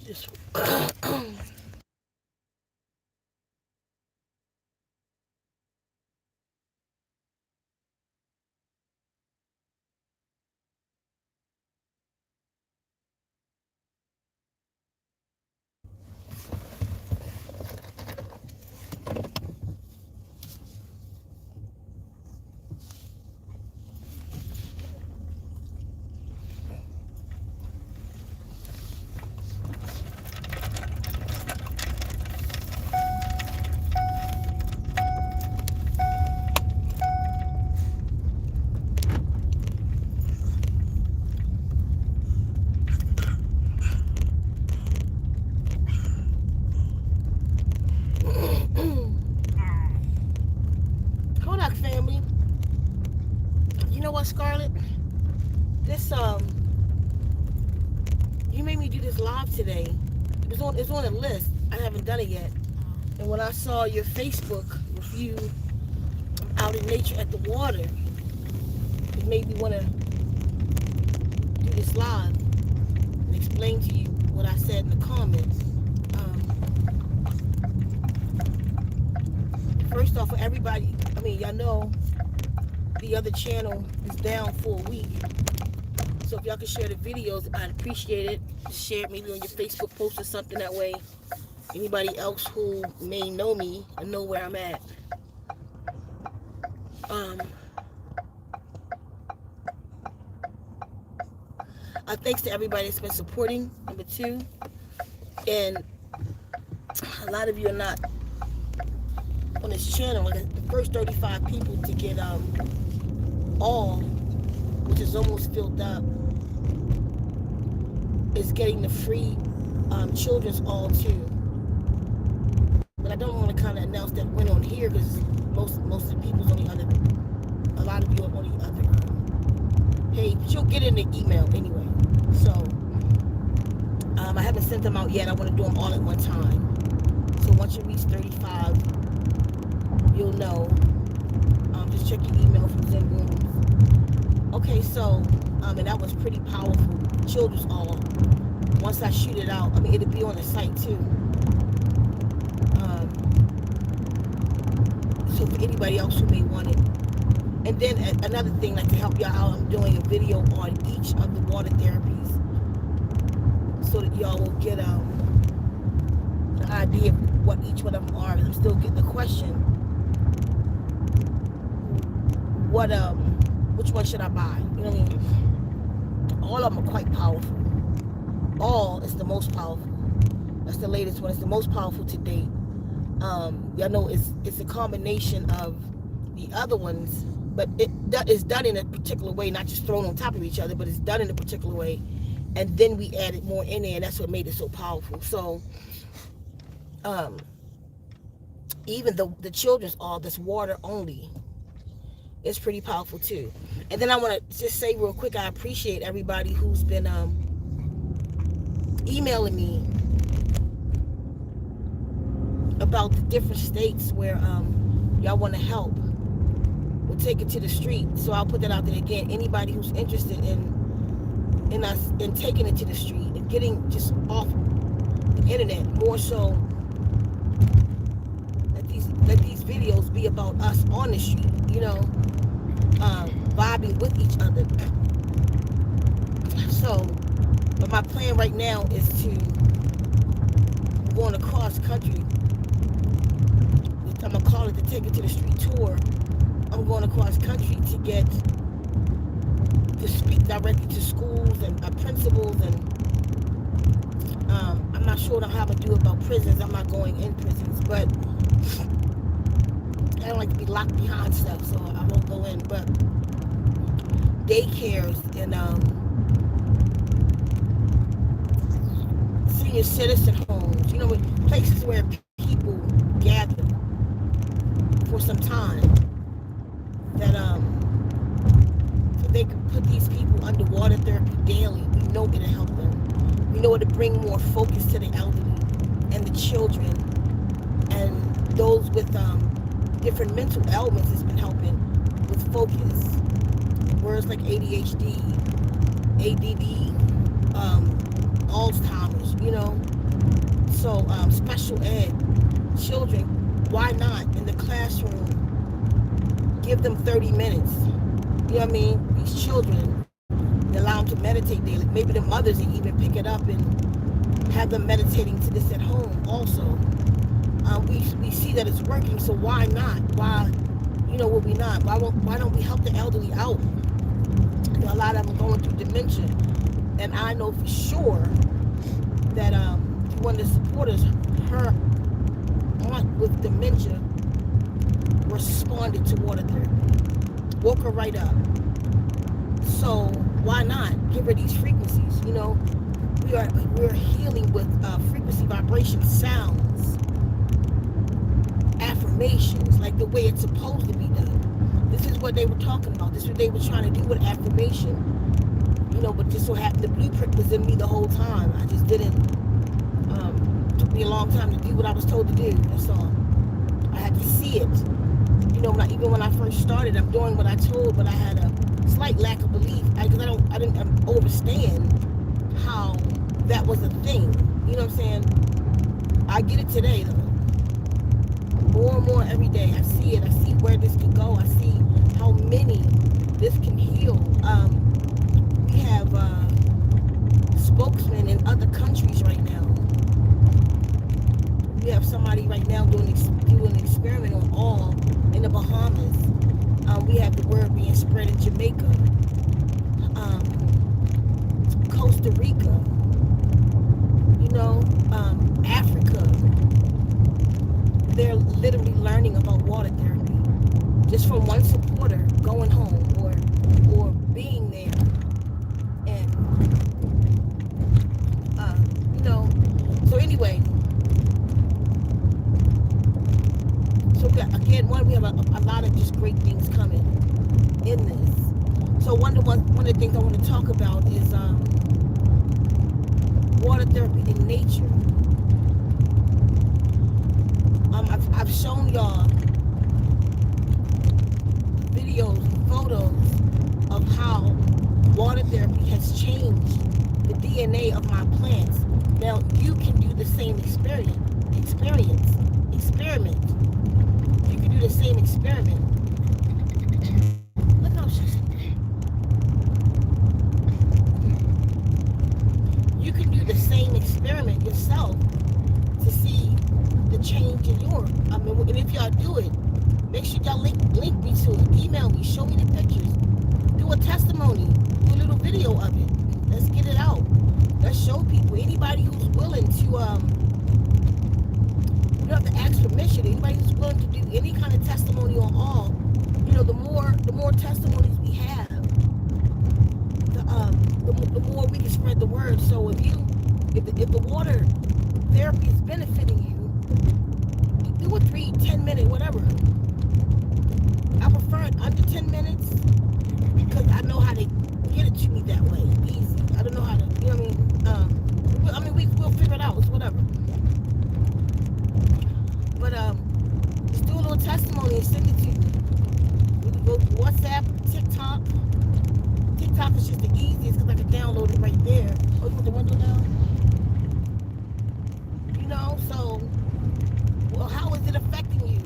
Just Kodak family. You know what, Scarlett? This you made me do this live today. It's on a list. I haven't done it yet. And when I saw your Facebook with you out in nature at the water, it made me want to do this live and explain to you what I said in the comments. First off, for everybody, I mean, y'all know the other channel is down for a week. So if y'all could share the videos, I'd appreciate it. Share it maybe on your Facebook post or something. That way, anybody else who may know me and know where I'm at. Thanks to everybody that's been supporting, number two. And a lot of you are not on this channel. Like the first 35 people to get all, which is almost filled up, is getting the free children's all too. But I don't want to kind of announce that went on here because most of the people's on the other, a lot of you are on the other page. But you'll get in the email anyway. So I haven't sent them out yet. I want to do them all at one time. So once you reach 35, you'll know. Just check your email from Zen Rooms. Okay, so and that was pretty powerful. Children's all. Once I shoot it out, I mean it'll be on the site too. So for anybody else who may want it. And then another thing, like to help y'all out, I'm doing a video on each of the water therapies, so that y'all will get an idea of what each one of them are. And I'm still getting the question, which one should I buy? You know what I mean? All of them are quite powerful. All is the most powerful. That's the latest one. It's the most powerful to date. Y'all know it's a combination of the other ones, but it's done in a particular way, not just thrown on top of each other, but it's done in a particular way, and then we added more in there, and that's what made it so powerful. So even the children's all this water only is pretty powerful too. And then I want to just say real quick, I appreciate everybody who's been emailing me about the different states where y'all want to help. We'll take it to the street. So I'll put that out there again. Anybody who's interested in us in taking it to the street and getting just off the internet, more so let these videos be about us on the street, you know, vibing with each other. So, but my plan right now is to go on a cross country. I'm gonna call it the Take It to the Street tour. I'm going across country to speak directly to schools and principals, and I'm not sure how I'm gonna do about prisons. I'm not going in prisons, but I don't like to be locked behind stuff, so I won't go in. But daycares and senior citizen homes, you know, places where people gather for some time, that so they can put these people under water therapy daily. We know it'll help them. We know it'll bring more focus to the elderly and the children and those with different mental ailments. Has been helping with focus. Words like ADHD, ADD, Alzheimer's, you know. So special ed children, why not in the classroom give them 30 minutes? You know what I mean? These children, allow them to meditate daily. Maybe the mothers even pick it up and have them meditating to this at home also. We see that it's working, so why not? Why, would we not? Why don't we help the elderly out? A lot of them are going through dementia, and I know for sure that one of the supporters, her aunt with dementia, responded to water therapy, woke her right up. So why not give her these frequencies? We're healing with frequency, vibration, sounds, affirmations, like the way it's supposed to be done. This is what they were talking about. This is what they were trying to do with affirmation. But just so happened the blueprint was in me the whole time. I just didn't. Took me a long time to do what I was told to do. That's all. I had to see it. Even when I first started, I'm doing what I told, but I had a slight lack of belief because I didn't understand how that was a thing. You know what I'm saying? I get it today though. More and more every day. I see it. I see where this can go. I see how many this can heal. We have spokesmen in other countries right now. We have somebody right now doing an experiment on all in the Bahamas. We have the word being spread in Jamaica, Costa Rica, Africa. They're literally learning about water therapy just from one supporter going home or being there. And so anyway, again, we have a lot of just great things coming in this. So one of the things I want to talk about is water therapy in nature. I've shown y'all videos, photos of how water therapy has changed the DNA of my plants. Now you can do the same experiment. You can do the same experiment. Look how she's. You can do the same experiment yourself to see the change in your. And if y'all do it, make sure y'all link me to it. Email me, show me the pictures, do a testimony, do a little video of it. Let's get it out. Let's show people. Anybody who's willing to you don't have to ask permission. Anybody who's willing to do any kind of testimony on all, the more testimonies we have, the more we can spread the word. So if the water therapy is benefiting you, do a 3-10 minute whatever. I prefer it under 10 minutes because I know how to get it to me that way, easy. I don't know how to, we'll figure it out. It's whatever. But just do a little testimony and send it to me. We can go to WhatsApp, TikTok. TikTok is just the easiest because I can download it right there. Oh, you want the window down? So, well, how is it affecting you?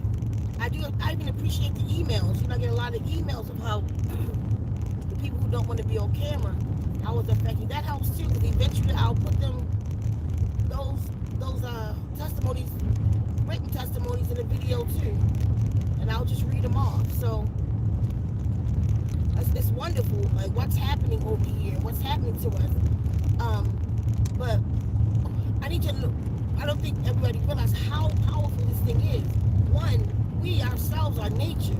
I even appreciate the emails. I get a lot of emails of how the people who don't want to be on camera, how it's affecting. That helps too, because eventually I'll put them those testimonies, written testimonies in a video too, and I'll just read them off. So it's wonderful, like what's happening over here, what's happening to us. But I need to know. I don't think everybody realizes how powerful this thing is. One, we ourselves are nature.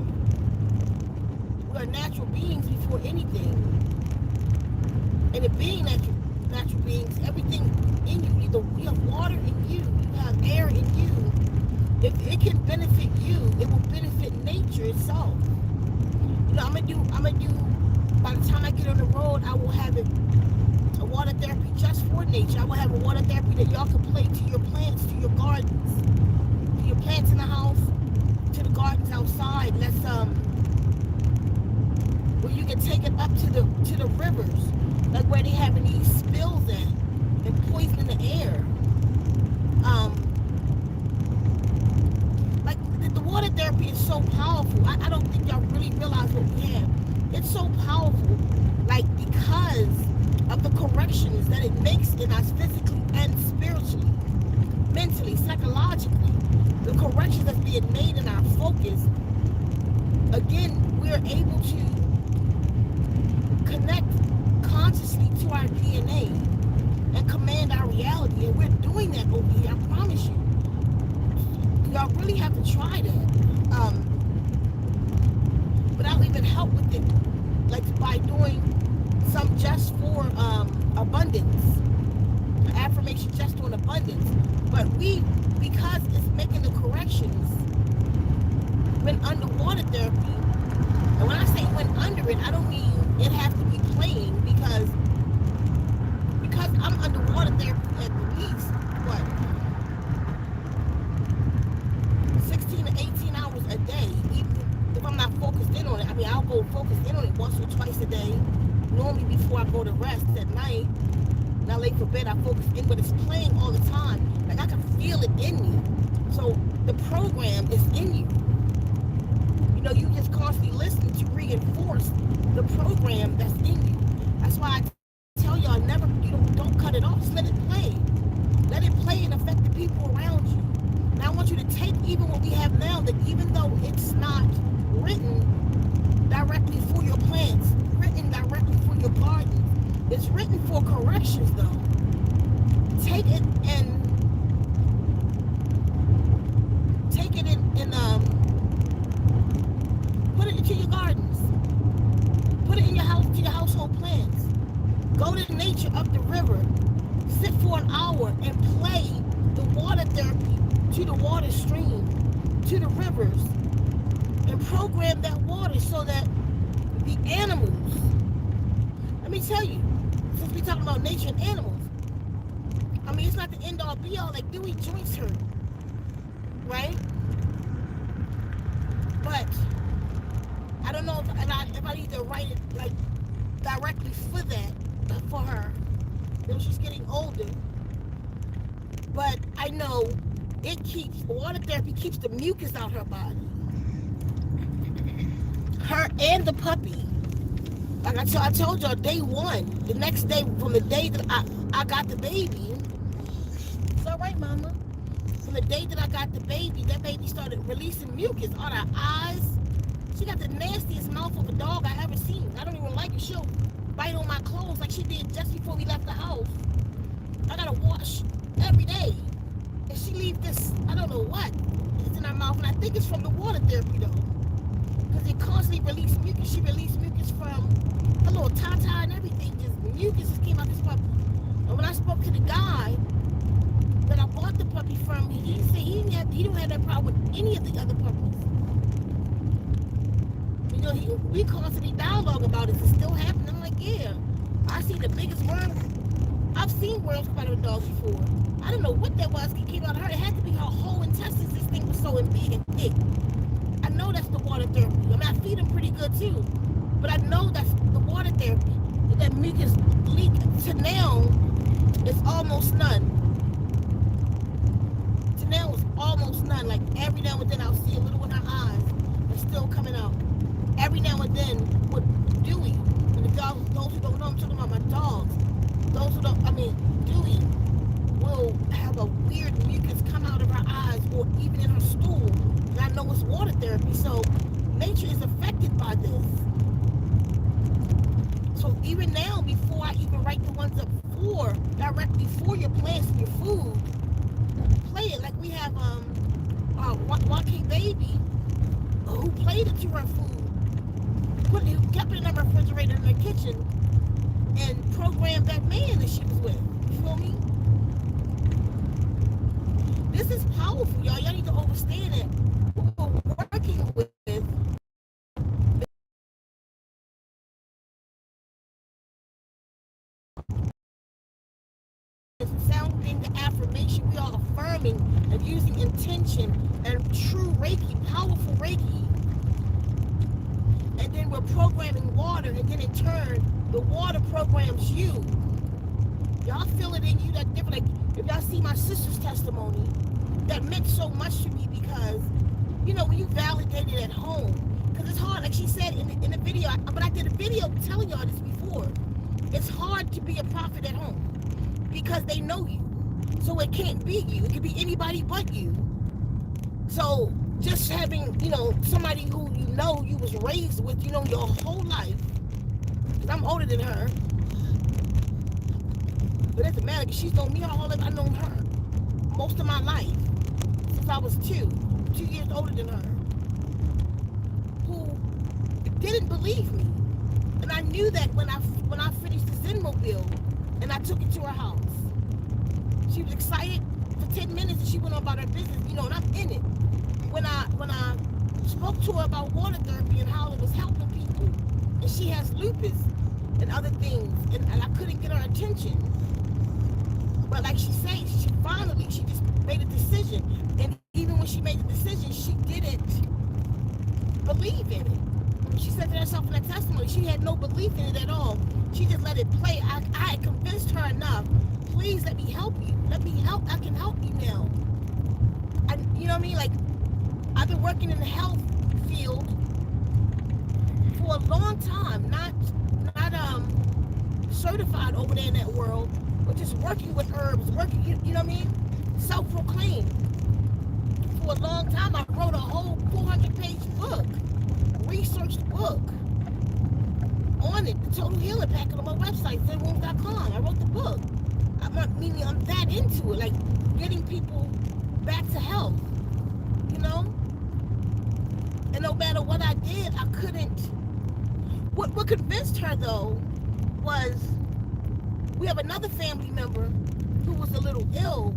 We are natural beings before anything. And it being natural beings, everything in you, you have water in you, you have air in you. If it can benefit you, it will benefit nature itself. I'm gonna do, by the time I get on the road, I will have a water therapy just for nature. I will have a water therapy that y'all can play to your plants, to your gardens, to your plants in the house, to the gardens outside. Let's where you can take it up to the rivers, like where they having these spills at and poisoning the air. in us physically and spiritually, mentally, psychologically. The corrections that's being made in our focus, again, we're able to connect consciously to our DNA and command our reality. And we're doing that over here, I promise you. Y'all really have to try that. But I'll even help with it, like by doing some just for abundance, the affirmation just on abundance. But because it's making the corrections when underwater therapy, and when I say when under it, I don't mean it has to be playing, because I'm underwater therapy at least, what, 16 to 18 hours a day, even if I'm not focused in on it. I mean, I'll go focus in on it once or twice a day, normally before I go to rest at night. And I lay for bed, I focus in, but it's playing all the time. Like I can feel it in me. So the program is in you. You know, you just constantly listen to reinforce the program that's in you. That's why I tell y'all, never, don't cut it off. Just let it play. Let it play and affect the people around you. And I want you to take even what we have now, that even though it's not written directly for your plants, written directly for your garden, it's written for corrections though. Take it and put it into your gardens. Put it in your house, to your household plants. Go to nature, up the river. Sit for an hour and play the water therapy to the water stream, to the rivers, and program that water so that the animals, let me tell you, since we're talking about nature and animals, I mean, it's not the end all be all, like Dewey joints hurt, right? But I don't know if I need to write it like directly for that, for her. You know, she's getting older. But I know water therapy keeps the mucus out her body. Her and the puppy. Like I told y'all, day one, the next day, from the day that I got the baby. It's all right, mama. From the day that I got the baby, that baby started releasing mucus on her eyes. She got the nastiest mouth of a dog I ever seen. I don't even like it. She'll bite on my clothes like she did just before we left the house. I gotta wash every day. And she leaves this, I don't know what, it's in her mouth. And I think it's from the water therapy though. Because it constantly releases mucus. She released mucus from a little tata and everything. Just mucus just came out this puppy. And when I spoke to the guy that I bought the puppy from, he said he don't have that problem with any of the other puppies. You know, we constantly dialogue about it. Is it still happening? I'm like, yeah. I see the biggest worm. I've seen worms come out of a dog before. I don't know what that was. It came out of her. It had to be her whole intestines. This thing was so big and thick. I know that's the water therapy. I mean, I feed them pretty good too. But I know that's the water therapy. That mucus leak to now is almost none. To now is almost none. Like every now and then I'll see a little in her eyes. It's still coming out. Every now and then with Dewey, and the dogs, those who don't know, I'm talking about my dogs. Those who don't, I mean, Dewey will have a weird mucus come out of her eyes or even in her stool. And I know it's water therapy, so nature is affected by this. So even now, before I even write the ones up directly for your plants and your food, play it. Like we have Joaquin baby who played it to her food. Kept it in the refrigerator in the kitchen and programmed that man that she was with. You feel me? This is powerful, y'all. Y'all need to understand it. Who we're working with is sounding the affirmation. We are affirming and using intention and true Reiki, powerful Reiki. And then we're programming water, and then in turn, the water programs you. Y'all feel it in you that different. Like, if y'all see my sister's testimony, that meant so much to me because, you know, when you validate it at home, because it's hard, like she said in the video, but I did a video telling y'all this before. It's hard to be a prophet at home. because they know you. So it can't be you. It could be anybody but you. So just having, somebody who you was raised with, your whole life. Because I'm older than her. But it doesn't matter because she's known me her whole life. I've known her most of my life. Since I was 2 years older than her. Who didn't believe me. And I knew that when I finished the Zen Mobile and I took it to her house. She was excited for 10 minutes and she went on about her business, and I'm in it. When I spoke to her about water therapy and how it was helping people, and she has lupus and other things, and I couldn't get her attention. But like she said, she just made a decision. And even when she made the decision, she didn't believe in it. She said to herself in that testimony, she had no belief in it at all. She just let it play. I had convinced her enough. Please let me help you. Let me help. I can help you now. And you know what I mean? Like, I've been working in the health field for a long time, not certified over there in that world, but just working with herbs, you know what I mean? Self-proclaimed. For a long time, I wrote a whole 400-page book, researched book on it, the Total Healing Pack on my website, zenwombs.com. I wrote the book. I'm that into it, like getting people back to health, And no matter what I did, I couldn't. What convinced her though was we have another family member who was a little ill,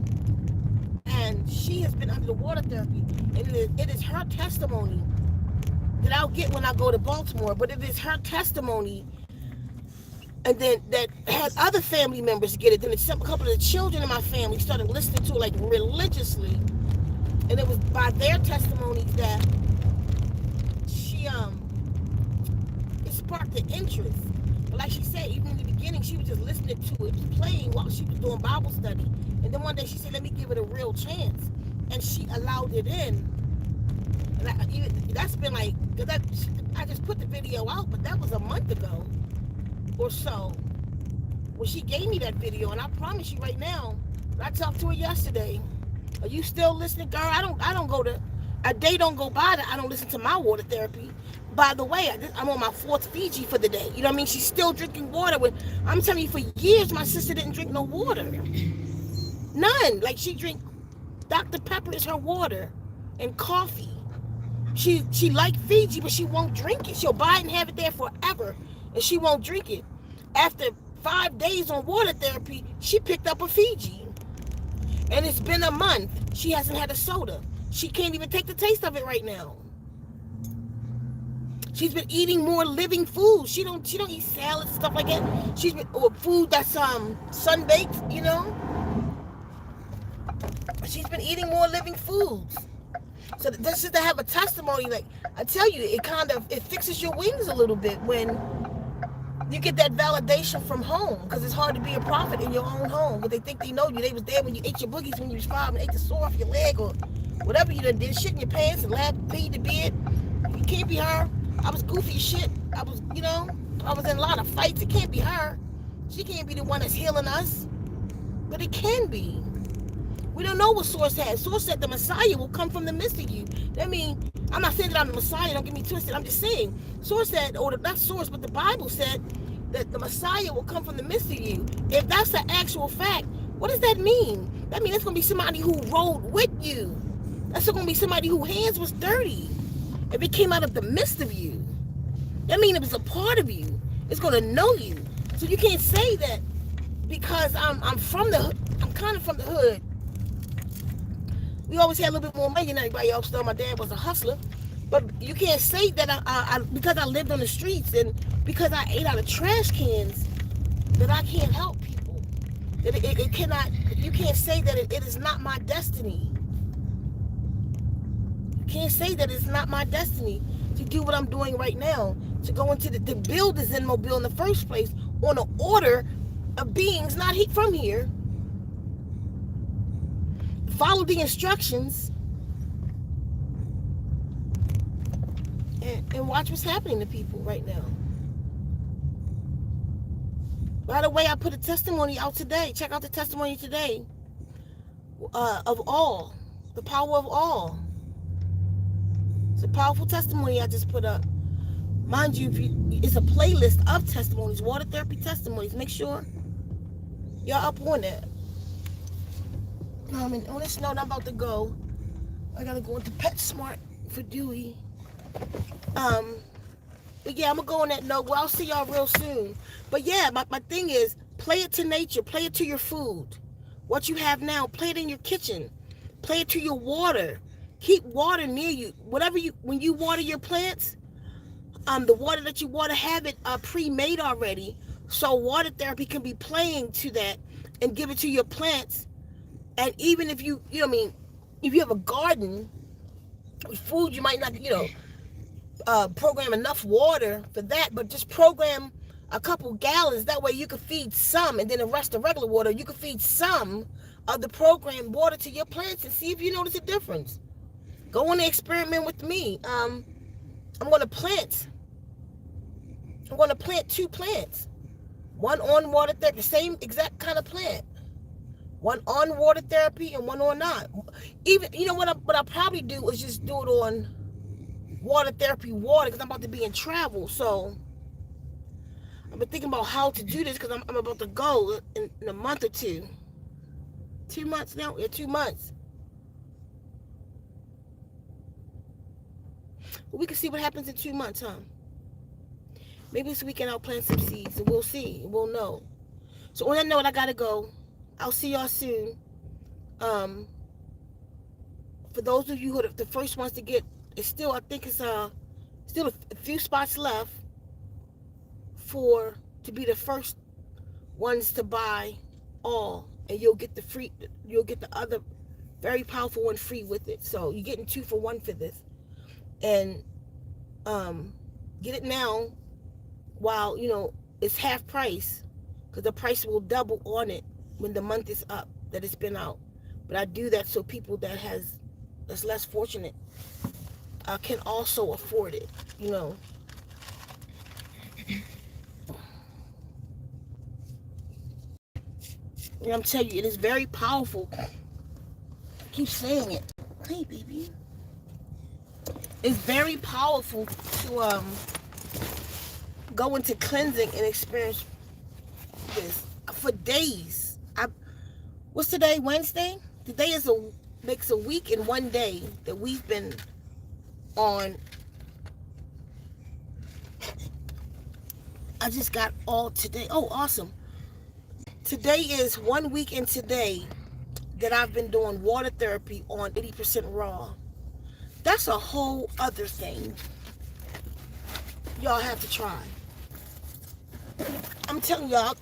and she has been under the water therapy, and it is her testimony that I'll get when I go to Baltimore. But it is her testimony. And then that had other family members get it. Then a couple of the children in my family started listening to it like religiously. And it was by their testimonies that it sparked the interest. But like she said, even in the beginning, she was just listening to it, playing while she was doing Bible study. And then one day she said, let me give it a real chance. And she allowed it in. And that's been like, I just put the video out, but that was a month ago or so when she gave me that video. And I promise you right now, I talked to her yesterday. Are you still listening, girl? I don't go to a day don't go by that I don't listen to my water therapy. By the way, I'm on my 4th Fiji for the day. You know what I mean? She's still drinking water. I'm telling you, for years my sister didn't drink no water. None. Like, she drink Dr. Pepper is her water and coffee. She liked Fiji, but she won't drink it. She'll buy it and have it there forever, and she won't drink it. After 5 days on water therapy, she picked up a Fiji. And it's been a month. She hasn't had a soda. She can't even take the taste of it right now. She's been eating more living food. She don't eat salads and stuff like that. She's been food that's sun-baked, She's been eating more living foods. So this is to have a testimony. Like, I tell you, it fixes your wings a little bit when you get that validation from home, because it's hard to be a prophet in your own home. But they think they know you. They was there when you ate your boogies when you was 5 and ate the sore off your leg or whatever you done did. Shit in your pants and peed the bed. You can't be her. I was goofy as shit. I was in a lot of fights. It can't be her. She can't be the one that's healing us. But it can be. We don't know what Source has. Source said the Messiah will come from the midst of you. I mean, I'm not saying that I'm the Messiah. Don't get me twisted. I'm just saying. Source said, not Source, but the Bible said that the Messiah will come from the midst of you. If that's the actual fact, what does that mean? That means it's going to be somebody who rode with you. That's going to be somebody whose hands was dirty. If it came out of the midst of you, that means it was a part of you. It's going to know you. So you can't say that because I'm kind of from the hood. We always had a little bit more money than everybody else, though. My dad was a hustler. But you can't say that I because I lived on the streets and because I ate out of trash cans, that I can't help people. That it cannot, you can't say that it is not my destiny. You can't say that it's not my destiny to do what I'm doing right now, to go into to build the Zen Mobile in the first place on an order of beings not from here. Follow the instructions and watch what's happening to people right now. By the way, I put a testimony out today. Check out the testimony today of all. The power of all. It's a powerful testimony I just put up. Mind you, it's a playlist of testimonies, water therapy testimonies. Make sure y'all up on that. And on this note, I'm about to go. I gotta go into PetSmart for Dewey. But yeah, I'm gonna go on that note. Well, I'll see y'all real soon. But yeah, my thing is, play it to nature. Play it to your food. What you have now, play it in your kitchen. Play it to your water. Keep water near you. When you water your plants, the water that you water, have it pre-made already. So water therapy can be playing to that and give it to your plants. And even if you know what I mean, if you have a garden with food, you might not, program enough water for that, but just program a couple gallons. That way you can feed some, and then the rest of regular water, you can feed some of the programmed water to your plants and see if you notice a difference. Go on and experiment with me. I'm going to plant 2 plants. One on water therapy, the same exact kind of plant. One on water therapy and one on not. Even, what I probably do is just do it on water therapy water, because I'm about to be in travel. So I've been thinking about how to do this, because I'm about to go in a month or two. 2 months now? Yeah, 2 months. Well, we can see what happens in 2 months, huh? Maybe this weekend I'll plant some seeds, and we'll see. We'll know. So on that note, I gotta go. I'll see y'all soon. For those of you who are the first ones to get, it's still, I think it's still a few spots left to be the first ones to buy all, and you'll get the other very powerful one free with it. So you're getting 2 for 1 for this, and get it now while it's half price, because the price will double on it when the month is up that it's been out. But I do that so people that's less fortunate can also afford it. And I'm telling you, it is very powerful. I keep saying it. Hey, baby. It's very powerful to go into cleansing and experience this for days. What's today? Wednesday? Today makes a week in one day that we've been on. I just got all today. Oh, awesome. Today is 1 week in today that I've been doing water therapy on 80% raw. That's a whole other thing. Y'all have to try. I'm telling y'all,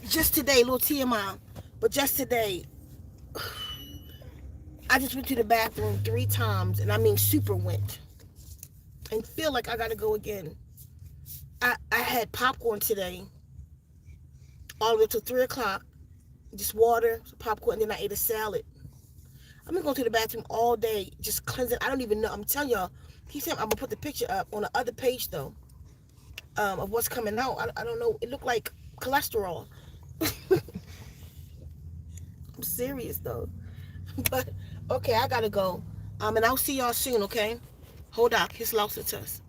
just today, little TMI, but just today, I just went to the bathroom 3 times, and I mean super went, and feel like I gotta go again. I had popcorn today, all the way till 3 o'clock, just water, some popcorn, and then I ate a salad. I've been going to the bathroom all day, just cleansing. I don't even know. I'm telling y'all, he said I'm going to put the picture up on the other page, though, of what's coming out. I don't know. It looked like cholesterol. I'm serious, though. But, okay, I got to go. And I'll see y'all soon, okay? Hold up. His loss to us.